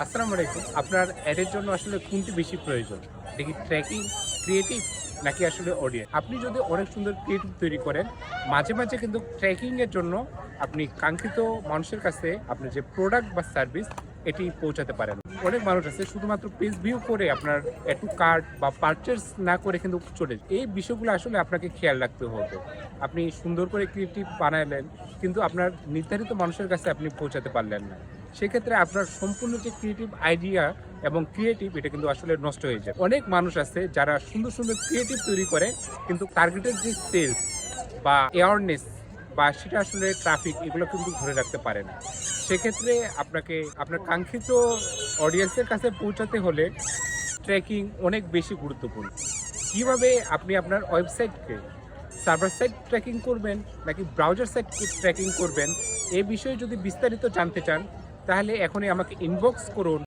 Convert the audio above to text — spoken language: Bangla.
আসসালামু আলাইকুম। আপনার অ্যাডের জন্য আসলে কোনটি বেশি প্রয়োজন? এটা কি ট্র্যাকিং, ক্রিয়েটিভ নাকি আসলে অডিয়েন্স? আপনি যদি অনেক সুন্দর ক্রিয়েটিভ তৈরি করেন, মাঝে, মাঝে কিন্তু ট্র্যাকিং এর জন্য আপনি কাঙ্ক্ষিত মানুষের কাছে আপনার যে প্রোডাক্ট বা সার্ভিস এটি পৌঁছাতে পারেন। অনেক মানুষ আছে শুধুমাত্র পেজ ভিউ করে আপনার এড টু কার্ট বা পারচেজ না করে কিন্তু চলে যায়। এই বিষয়গুলো আসলে আপনাকে খেয়াল রাখতে হবে। আপনি সুন্দর করে ক্রিয়েটিভ বানাইলেন, কিন্তু আপনার নির্ধারিত মানুষের কাছে আপনি পৌঁছাতে পারলেন না। সেক্ষেত্রে আপনার সম্পূর্ণ যে ক্রিয়েটিভ আইডিয়া এবং ক্রিয়েটিভ এটা কিন্তু আসলে নষ্ট হয়ে যায়। অনেক মানুষ আছে যারা সুন্দর সুন্দর ক্রিয়েটিভ তৈরি করে, কিন্তু টার্গেটেড যে সেলস বা অ্যাওয়ারনেস বা সেটা আসলে ট্রাফিক এগুলো কিন্তু ধরে রাখতে পারে না। সেক্ষেত্রে আপনাকে আপনার কাঙ্ক্ষিত অডিয়েন্সের কাছে পৌঁছাতে হলে ট্র্যাকিং অনেক বেশি গুরুত্বপূর্ণ। কিভাবে আপনি আপনার ওয়েবসাইটকে সার্ভার সাইড ট্র্যাকিং করবেন নাকি ব্রাউজার সাইড ট্র্যাকিং করবেন, এ বিষয়ে যদি বিস্তারিত জানতে চান তাহলে এখনই আমাকে ইনবক্স করুন।